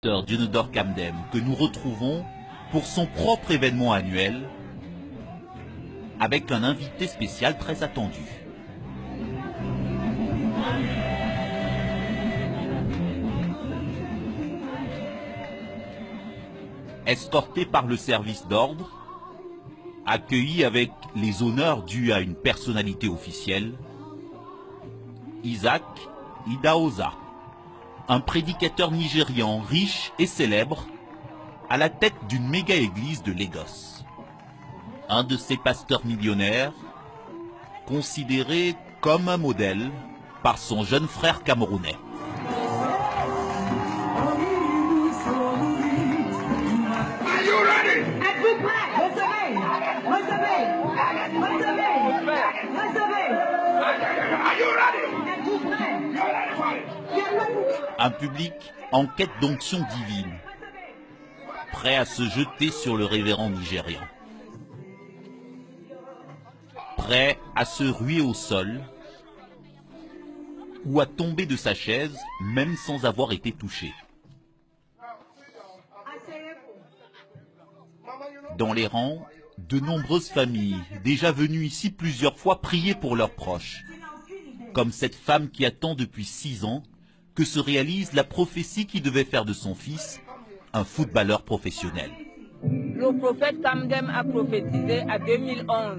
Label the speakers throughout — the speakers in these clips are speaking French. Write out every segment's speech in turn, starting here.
Speaker 1: Dionodore Kamdem que nous retrouvons pour son propre événement annuel avec un invité spécial très attendu. Escorté par le service d'ordre, accueilli avec les honneurs dus à une personnalité officielle, Isaac Idahosa, un prédicateur nigérian riche et célèbre, à la tête d'une méga-église de Lagos. Un de ces pasteurs millionnaires, considéré comme un modèle par son jeune frère camerounais. Un public en quête d'onction divine, prêt à se jeter sur le révérend nigérian. Prêt à se ruer au sol ou à tomber de sa chaise, même sans avoir été touché. Dans les rangs, de nombreuses familles, déjà venues ici plusieurs fois prier pour leurs proches, comme cette femme qui attend depuis 6 ans que se réalise la prophétie qui devait faire de son fils un footballeur professionnel.
Speaker 2: Le prophète Kamdem a prophétisé à 2011,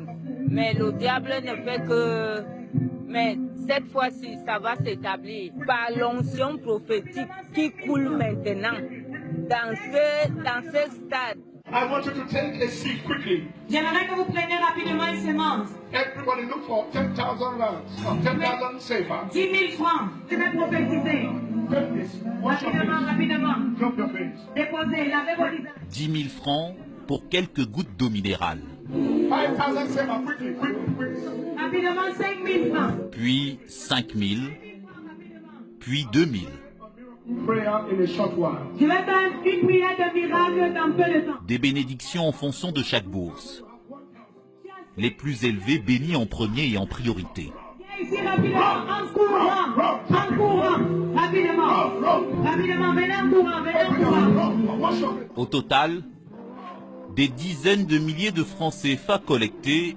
Speaker 2: mais le diable ne fait que... Mais cette fois-ci, ça va s'établir par l'onction prophétique qui coule maintenant dans ce stade.
Speaker 3: I want you to take a seat quickly.
Speaker 4: J'aimerais que vous preniez rapidement une semence.
Speaker 3: Everybody look for 10,000 rands, 10,000 sefa.
Speaker 4: 10 000 francs. Je vais prophétiser.
Speaker 3: Take this. Wash your
Speaker 4: Rapidement,
Speaker 3: face.
Speaker 4: rapidement.
Speaker 3: Drop your face.
Speaker 4: Déposez, lavez vos visages.
Speaker 1: 10 000 francs pour quelques gouttes d'eau minérale.
Speaker 3: 5,000 sefa. Quickly, quickly, quickly.
Speaker 4: Rapidement, 5 000 francs.
Speaker 1: Puis 5 000, puis 2 000.
Speaker 3: Prayer in a short while.
Speaker 4: Je vais faire une prière de miracle dans peu de temps.
Speaker 1: Des bénédictions en fonction de chaque bourse. Les plus élevés bénis en premier et en priorité.
Speaker 4: Viens ici rapidement, en courant, rapidement, rapidement, venez en courant, venez en courant.
Speaker 3: Wash your face.
Speaker 1: Au total, des dizaines de milliers de francs CFA collectés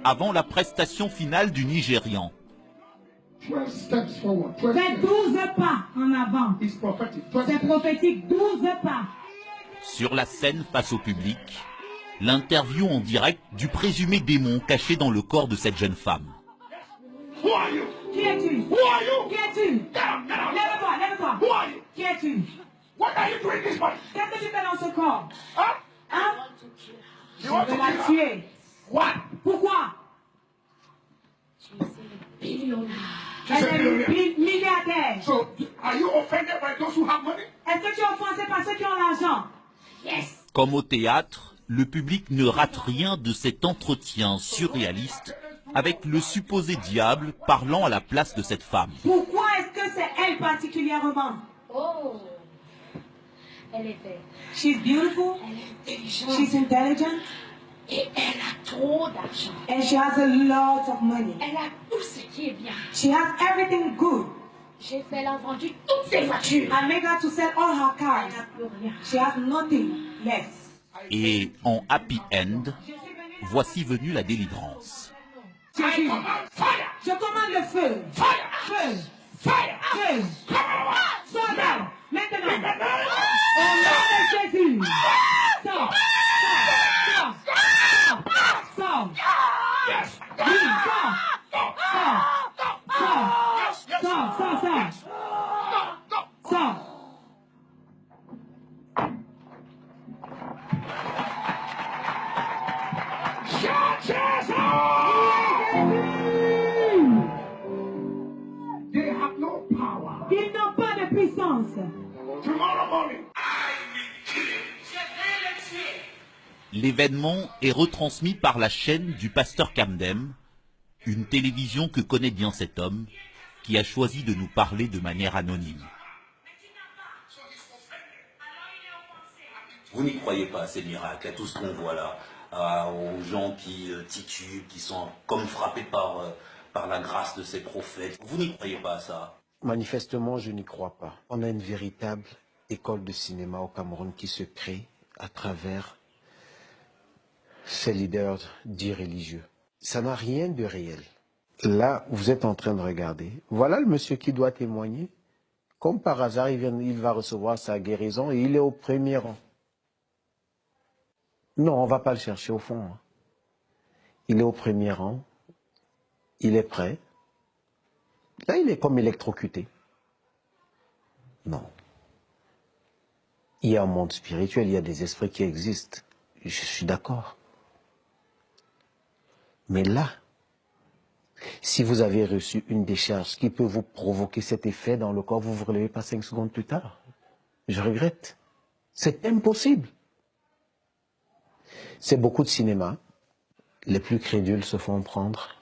Speaker 1: avant la prestation finale du Nigérian.
Speaker 3: 12 steps forward. 12
Speaker 4: Faites
Speaker 3: steps.
Speaker 4: 12 pas en avant.
Speaker 3: It's prophetic. 12
Speaker 4: C'est
Speaker 3: steps.
Speaker 4: prophétique, 12 pas.
Speaker 1: Sur la scène face au public, l'interview en direct du présumé démon caché dans le corps de cette jeune femme.
Speaker 3: Who are you?
Speaker 4: Qui es-tu?
Speaker 3: Who are you?
Speaker 4: Qui es-tu?
Speaker 3: Get up, get up.
Speaker 4: Lève-toi, lève-toi.
Speaker 3: Who are you?
Speaker 4: Qui es-tu?
Speaker 3: What are you doing this morning?
Speaker 4: Qu'est-ce que tu fais dans ce corps?
Speaker 3: Huh?
Speaker 4: Hein?
Speaker 3: You
Speaker 4: Je
Speaker 3: want
Speaker 4: vais
Speaker 3: to
Speaker 4: la
Speaker 3: kill her?
Speaker 4: tuer.
Speaker 3: What?
Speaker 4: Pourquoi?
Speaker 3: She's a
Speaker 4: Elle est
Speaker 3: millionaire.
Speaker 4: milliardaire.
Speaker 3: So, are you offended by those who have money?
Speaker 4: Est-ce que tu es offensé par ceux qui ont l'argent? Yes.
Speaker 1: Comme au théâtre, le public ne rate rien de cet entretien surréaliste avec le supposé diable parlant à la place de cette femme.
Speaker 4: Pourquoi est-ce que c'est elle particulièrement?
Speaker 5: Oh, elle est belle,
Speaker 4: She's beautiful.
Speaker 5: elle est intelligente
Speaker 4: She's intelligent.
Speaker 5: et elle a trop d'argent.
Speaker 4: And she has a lot of money.
Speaker 5: Elle a tout ce qui est bien.
Speaker 4: She has everything good.
Speaker 5: J'ai fait la vendu toutes ses voitures.
Speaker 4: I make her to sell all her cars.
Speaker 5: Elle n'a plus rien.
Speaker 4: She has nothing left.
Speaker 1: Et en happy end, voici venue la délivrance.
Speaker 4: Jésus,
Speaker 3: Command fire!
Speaker 4: je commande le feu.
Speaker 3: Fire!
Speaker 4: Feu.
Speaker 3: Fire!
Speaker 4: Feu.
Speaker 3: Come on!
Speaker 4: Sors là. Maintenant.
Speaker 3: In the name
Speaker 4: Au nom de Jésus. Sors. Sors. Sors. Sors.
Speaker 3: Yes!
Speaker 4: Oui, sors. Sors. Sors. Sors. Sors. Sors. Sors.
Speaker 3: Shout Jesus! They have no power.
Speaker 4: Ils n'ont pas de puissance.
Speaker 3: Tomorrow morning,
Speaker 1: L'événement est retransmis par la chaîne du pasteur Kamdem, une télévision que connaît bien cet homme, qui a choisi de nous parler de manière anonyme. Vous n'y croyez pas à ces miracles, à tout ce qu'on voit là, aux gens qui titubent, qui sont comme frappés par la grâce de ces prophètes. Vous n'y croyez pas à ça?
Speaker 6: Manifestement, je n'y crois pas. On a une véritable école de cinéma au Cameroun qui se crée à travers ces leaders dits religieux. Ça n'a rien de réel. Là, vous êtes en train de regarder. Voilà le monsieur qui doit témoigner. Comme par hasard, il va recevoir sa guérison et il est au premier rang. Non, on ne va pas le chercher au fond. Il est au premier rang. Il est prêt. Là, il est comme électrocuté. Non. Il y a un monde spirituel, il y a des esprits qui existent. Je suis d'accord. Mais là, si vous avez reçu une décharge qui peut vous provoquer cet effet dans le corps, vous ne vous relevez pas 5 secondes plus tard. Je regrette. C'est impossible. C'est beaucoup de cinéma. Les plus crédules se font prendre.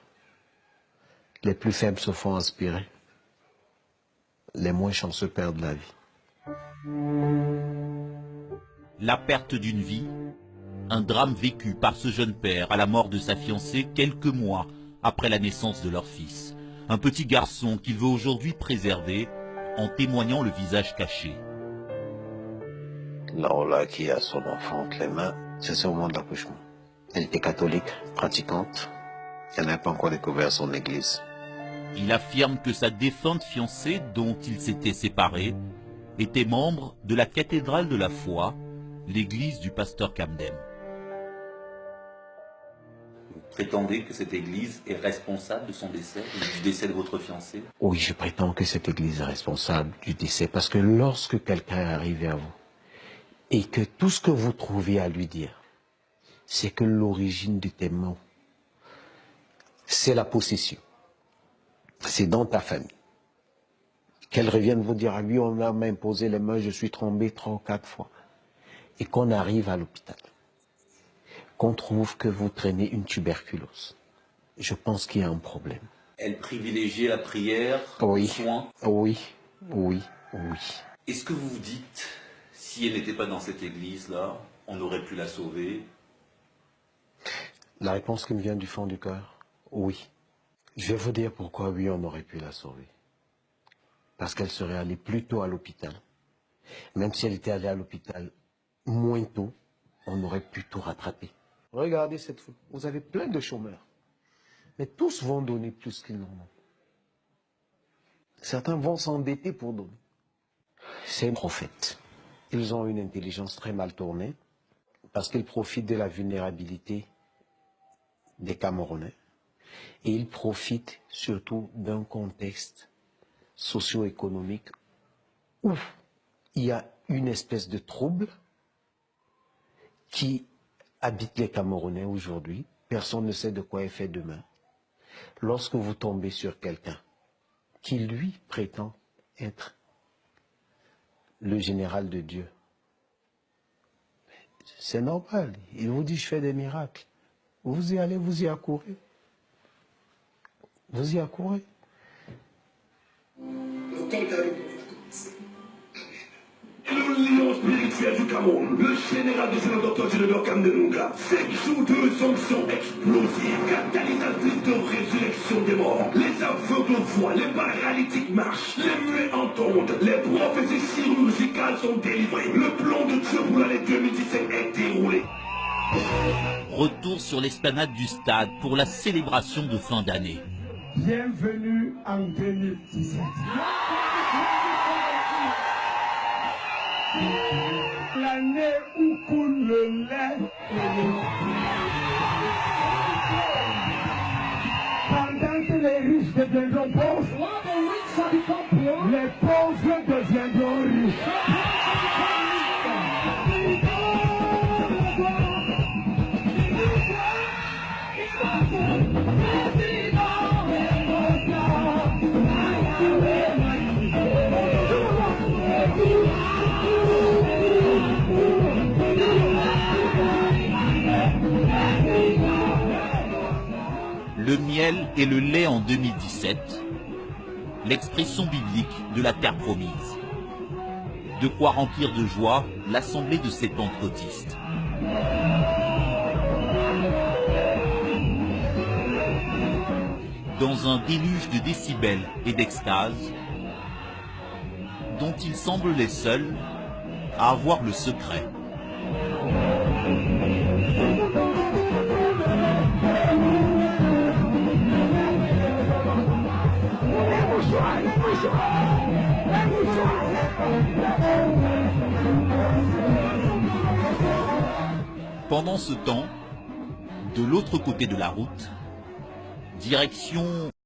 Speaker 6: Les plus faibles se font inspirer. Les moins chanceux perdent la vie.
Speaker 1: La perte d'une vie, un drame vécu par ce jeune père à la mort de sa fiancée quelques mois après la naissance de leur fils. Un petit garçon qu'il veut aujourd'hui préserver en témoignant le visage caché.
Speaker 6: Laura qui a son enfant entre les mains, c'est au moment de l'accouchement. Elle était catholique, pratiquante. Elle n'a pas encore découvert son église.
Speaker 1: Il affirme que sa défunte fiancée, dont il s'était séparé, était membre de la cathédrale de la foi, l'église du pasteur Kamdem.
Speaker 7: Vous prétendez que cette église est responsable de son décès, du décès de votre fiancé?
Speaker 6: Oui, je prétends que cette église est responsable du décès, parce que lorsque quelqu'un est arrivé à vous, et que tout ce que vous trouvez à lui dire, c'est que l'origine de tes maux, c'est la possession. C'est dans ta famille. Qu'elle revienne vous dire à lui, on m'a imposé les mains, je suis tombé 3 ou 4 fois. Et qu'on arrive à l'hôpital, qu'on trouve que vous traînez une tuberculose. Je pense qu'il y a un problème.
Speaker 7: Elle privilégiait la prière,
Speaker 6: Oui.
Speaker 7: le soin.
Speaker 6: Oui, oui, oui.
Speaker 7: Est-ce que vous vous dites, si elle n'était pas dans cette église-là, on aurait pu la sauver?
Speaker 6: La réponse qui me vient du fond du cœur, oui. Je vais vous dire pourquoi oui, on aurait pu la sauver. Parce qu'elle serait allée plus tôt à l'hôpital. Même si elle était allée à l'hôpital moins tôt, on aurait pu tout rattraper. Regardez cette foule. Vous avez plein de chômeurs. Mais tous vont donner plus qu'ils n'en ont. Certains vont s'endetter pour donner. C'est un prophète. Ils ont une intelligence très mal tournée parce qu'ils profitent de la vulnérabilité des Camerounais. Et ils profitent surtout d'un contexte socio-économique où il y a une espèce de trouble qui habite les Camerounais aujourd'hui. Personne ne sait de quoi est fait demain. Lorsque vous tombez sur quelqu'un qui, lui, prétend être le général de Dieu, c'est normal. Il vous dit, je fais des miracles. Vous y allez, vous y accourez. Vous y accourez.
Speaker 8: Le lion spirituel du Cameroun, le général de Sénat Dr. Gilbert Kamdenouga, 5 jours de sanctions explosives, catalysatrices de résurrection des morts. Les aveugles voient, les paralytiques marchent, les muets entendent, les prophéties chirurgicales sont délivrées. Le plan de Dieu pour l'année 2017 est déroulé.
Speaker 1: Retour sur l'esplanade du stade pour la célébration de fin d'année.
Speaker 8: Bienvenue en 2017. L'année où coule le lait. Pendant que les riches deviendront pauvres, les pauvres deviendront riches.
Speaker 1: Le miel et le lait en 2017, l'expression biblique de la terre promise. De quoi remplir de joie l'assemblée de ces pentecôtistes. Dans un déluge de décibels et d'extase, dont ils semblent les seuls, à avoir le secret. Pendant ce temps, de l'autre côté de la route, direction